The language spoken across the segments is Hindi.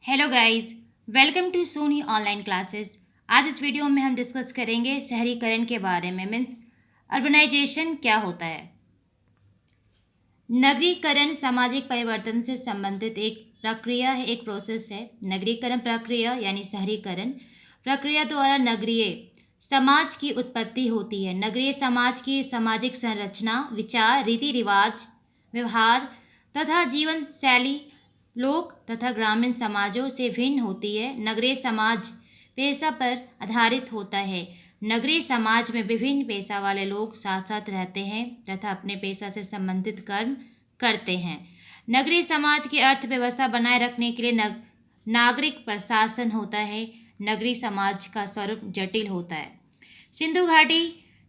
Hello guys, welcome to Soni online classes. आज इस वीडियो में हम डिस्कस करेंगे शहरीकरण के बारे में मीन्स अर्बनाइजेशन क्या होता है। नगरीकरण सामाजिक परिवर्तन से संबंधित एक प्रक्रिया है, एक प्रोसेस है। नगरीकरण प्रक्रिया यानी शहरीकरण प्रक्रिया द्वारा नगरीय समाज की उत्पत्ति होती है। नगरीय समाज की सामाजिक संरचना, विचार, रीति रिवाज, व्यवहार तथा जीवन शैली लोक तथा ग्रामीण समाजों से भिन्न होती है। नगरीय समाज पेशा पर आधारित होता है। नगरीय समाज में विभिन्न पेशा वाले लोग साथ साथ रहते हैं तथा अपने पेशा से संबंधित कर्म करते हैं। नगरीय समाज की अर्थव्यवस्था बनाए रखने के लिए नागरिक प्रशासन होता है। नगरीय समाज का स्वरूप जटिल होता है। सिंधु घाटी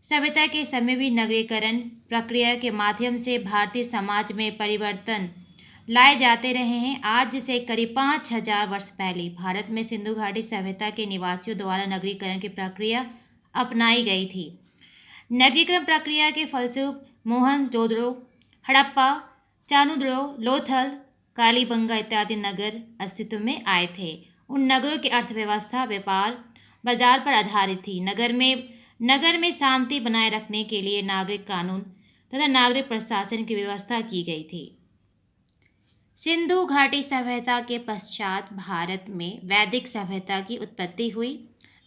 सभ्यता के समय भी नगरीकरण प्रक्रिया के माध्यम से भारतीय समाज में परिवर्तन लाए जाते रहे हैं। आज से करीब 5000 वर्ष पहले भारत में सिंधु घाटी सभ्यता के निवासियों द्वारा नगरीकरण की प्रक्रिया अपनाई गई थी। नगरीकरण प्रक्रिया के फलस्वरूप मोहनजोदड़ो, हड़प्पा, चानुद्रो, लोथल, कालीबंगा इत्यादि नगर अस्तित्व में आए थे। उन नगरों की अर्थव्यवस्था व्यापार बाजार पर आधारित थी। नगर में शांति बनाए रखने के लिए नागरिक कानून तथा नागरिक प्रशासन की व्यवस्था की गई थी। सिंधु घाटी सभ्यता के पश्चात भारत में वैदिक सभ्यता की उत्पत्ति हुई।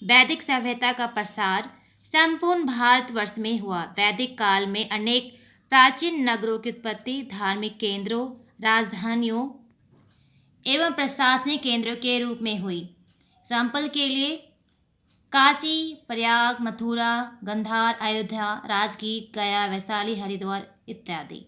वैदिक सभ्यता का प्रसार संपूर्ण भारतवर्ष में हुआ। वैदिक काल में अनेक प्राचीन नगरों की उत्पत्ति धार्मिक केंद्रों, राजधानियों एवं प्रशासनिक केंद्रों के रूप में हुई। एग्जाम्पल के लिए काशी, प्रयाग, मथुरा, गंधार, अयोध्या, राजगीर, गया, वैशाली, हरिद्वार इत्यादि।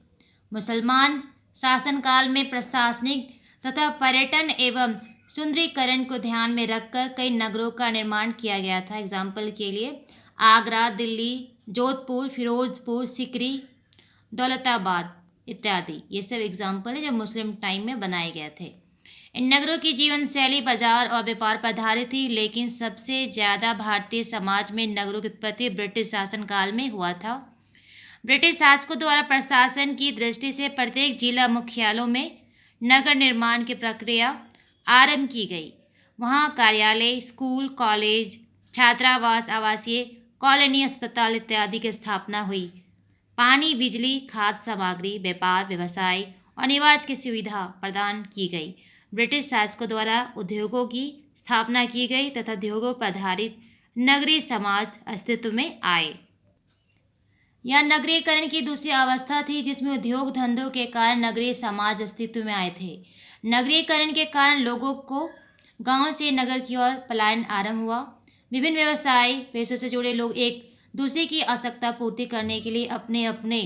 मुसलमान शासनकाल में प्रशासनिक तथा पर्यटन एवं सुंदरीकरण को ध्यान में रखकर कई नगरों का निर्माण किया गया था। एग्जाम्पल के लिए आगरा, दिल्ली, जोधपुर, फिरोजपुर, सिकरी, दौलताबाद इत्यादि। ये सब एग्जाम्पल है जो मुस्लिम टाइम में बनाए गए थे। इन नगरों की जीवन शैली बाजार और व्यापार पर आधारित थी, लेकिन सबसे ज़्यादा भारतीय समाज में नगरों की उत्पत्ति ब्रिटिश शासनकाल में हुआ था। ब्रिटिश शासकों द्वारा प्रशासन की दृष्टि से प्रत्येक जिला मुख्यालयों में नगर निर्माण की प्रक्रिया आरंभ की गई। वहाँ कार्यालय, स्कूल, कॉलेज, छात्रावास, आवासीय कॉलोनी, अस्पताल इत्यादि की स्थापना हुई। पानी, बिजली, खाद्य सामग्री, व्यापार, व्यवसाय और निवास की सुविधा प्रदान की गई। ब्रिटिश शासकों द्वारा उद्योगों की स्थापना की गई तथा उद्योगों पर आधारित नगरीय समाज अस्तित्व में आए। यह नगरीकरण की दूसरी अवस्था थी जिसमें उद्योग धंधों के कारण नगरीय समाज अस्तित्व में आए थे। नगरीकरण के कारण लोगों को गांव से नगर की ओर पलायन आरंभ हुआ। विभिन्न व्यवसाय पेशों से जुड़े लोग एक दूसरे की आवश्यकता पूर्ति करने के लिए अपने अपने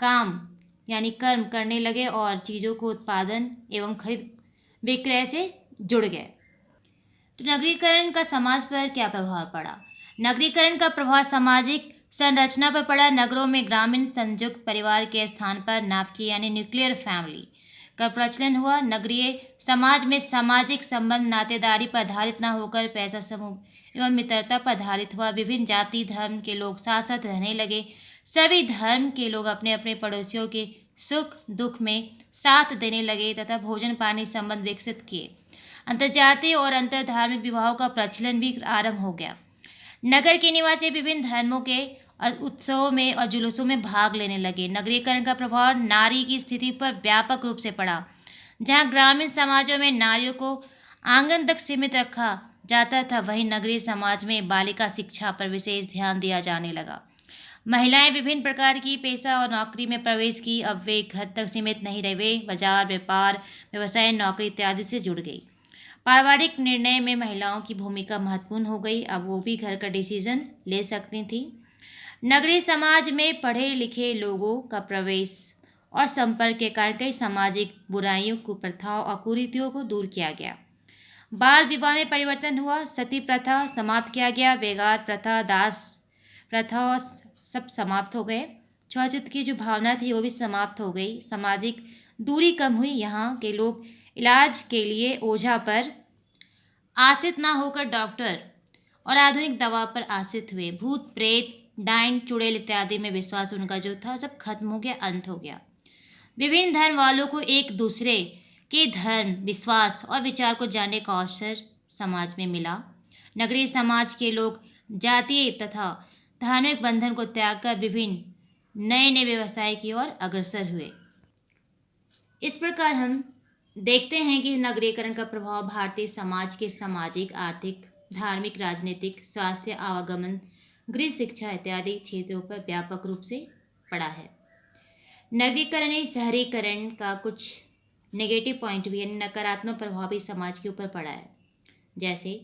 काम यानी कर्म करने लगे और चीज़ों को उत्पादन एवं खरीद विक्रय से जुड़ गए। तो नगरीकरण का समाज पर क्या प्रभाव पड़ा? नगरीकरण का प्रभाव सामाजिक संरचना पर पड़ा। नगरों में ग्रामीण संयुक्त परिवार के स्थान पर नाटकीय यानी न्यूक्लियर फैमिली का प्रचलन हुआ। नगरीय समाज में सामाजिक संबंध नातेदारी पर आधारित न होकर पैसा समूह एवं मित्रता पर आधारित हुआ। विभिन्न जाति धर्म के लोग साथ साथ रहने लगे। सभी धर्म के लोग अपने अपने पड़ोसियों के सुख दुख में साथ देने लगे तथा भोजन पानी संबंध विकसित किए। अंतर्जातीय और अंतरधार्मिक विवाहों का प्रचलन भी आरंभ हो गया। नगर के निवासी विभिन्न धर्मों के उत्सवों में और जुलूसों में भाग लेने लगे। नगरीकरण का प्रभाव नारी की स्थिति पर व्यापक रूप से पड़ा। जहां ग्रामीण समाजों में नारियों को आंगन तक सीमित रखा जाता था, वहीं नगरीय समाज में बालिका शिक्षा पर विशेष ध्यान दिया जाने लगा। महिलाएं विभिन्न प्रकार की पेशा और नौकरी में प्रवेश की। अब वे घर तक सीमित नहीं रहे, वे बाजार, व्यापार, व्यवसाय, नौकरी इत्यादि से जुड़ गई। पारिवारिक निर्णय में महिलाओं की भूमिका महत्वपूर्ण हो गई। अब वो भी घर का डिसीजन ले सकती थी। नगरीय समाज में पढ़े लिखे लोगों का प्रवेश और संपर्क के कारण कई सामाजिक बुराइयों, कुप्रथाओं और कुरीतियों को दूर किया गया। बाल विवाह में परिवर्तन हुआ। सती प्रथा समाप्त किया गया। बेगार प्रथा, दास प्रथा सब समाप्त हो गए। छुआछूत की जो भावना थी वो भी समाप्त हो गई। सामाजिक दूरी कम हुई। यहाँ के लोग इलाज के लिए ओझा पर आश्रित ना होकर डॉक्टर और आधुनिक दवा पर आश्रित हुए। भूत प्रेत, डाइन, चुड़ैल इत्यादि में विश्वास उनका जो था सब खत्म हो गया, अंत हो गया। विभिन्न धर्म वालों को एक दूसरे के धर्म, विश्वास और विचार को जानने का अवसर समाज में मिला। नगरीय समाज के लोग जातीय तथा धार्मिक बंधन को त्याग कर विभिन्न नए नए व्यवसाय की ओर अग्रसर हुए। इस प्रकार हम देखते हैं कि नगरीकरण का प्रभाव भारतीय समाज के सामाजिक, आर्थिक, धार्मिक, राजनीतिक, स्वास्थ्य, आवागमन, गृह शिक्षा इत्यादि क्षेत्रों पर व्यापक रूप से पड़ा है। नगरीकरण या शहरीकरण का कुछ नेगेटिव पॉइंट भी यानी नकारात्मक प्रभाव भी समाज के ऊपर पड़ा है। जैसे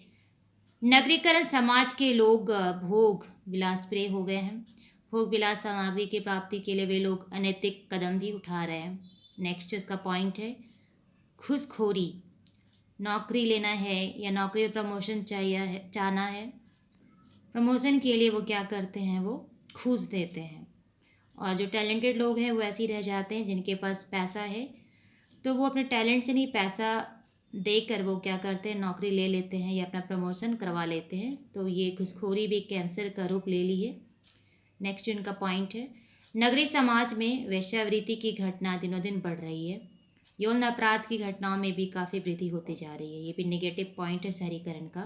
नगरीकरण समाज के लोग भोग विलास प्रिय हो गए हैं। भोग विलास सामग्री की प्राप्ति के लिए वे लोग अनैतिक कदम भी उठा रहे हैं। नेक्स्ट इसका पॉइंट है घूसखोरी। नौकरी लेना है या नौकरी में प्रमोशन चाहना है, प्रमोशन के लिए वो क्या करते हैं, वो घूस देते हैं। और जो टैलेंटेड लोग हैं वो ऐसे ही रह जाते हैं, जिनके पास पैसा है तो वो अपने टैलेंट से नहीं, पैसा देकर वो क्या करते हैं, नौकरी ले लेते हैं या अपना प्रमोशन करवा लेते हैं। तो ये घूसखोरी भी कैंसर का रूप ले ली है। नेक्स्ट इनका पॉइंट है नगरीय समाज में वेश्यावृत्ति की घटना दिनों दिन बढ़ रही है। यौन अपराध की घटनाओं में भी काफ़ी वृद्धि होती जा रही है। ये भी नेगेटिव पॉइंट है शहरीकरण का।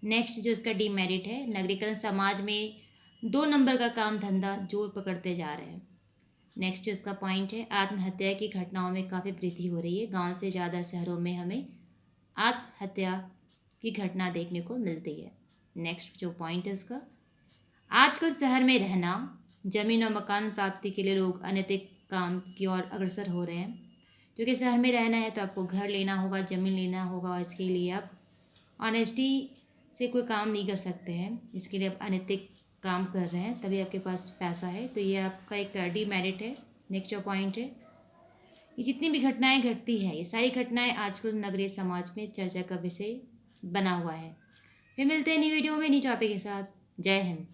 नेक्स्ट जो इसका डीमेरिट है, नगरीकरण समाज में 2 नंबर का काम धंधा जोर पकड़ते जा रहे हैं। नेक्स्ट जो इसका पॉइंट है आत्महत्या की घटनाओं में काफ़ी वृद्धि हो रही है। गांव से ज़्यादा शहरों में हमें आत्महत्या की घटना देखने को मिलती है। नेक्स्ट जो पॉइंट है इसका, आजकल शहर में रहना, जमीन और मकान प्राप्ति के लिए लोग अनैतिक काम की ओर अग्रसर हो रहे हैं। क्योंकि शहर में रहना है तो आपको घर लेना होगा, ज़मीन लेना होगा और इसके लिए आप ऑनेस्टी से कोई काम नहीं कर सकते हैं। इसके लिए आप अनैतिक काम कर रहे हैं तभी आपके पास पैसा है, तो ये आपका एक डीमेरिट है। नेक्स्ट जो पॉइंट है, ये जितनी भी घटनाएं घटती है ये सारी घटनाएं आजकल नगरीय समाज में चर्चा का विषय बना हुआ है। फिर मिलते हैं नई वीडियो में नई टॉपिक के साथ। जय हिंद।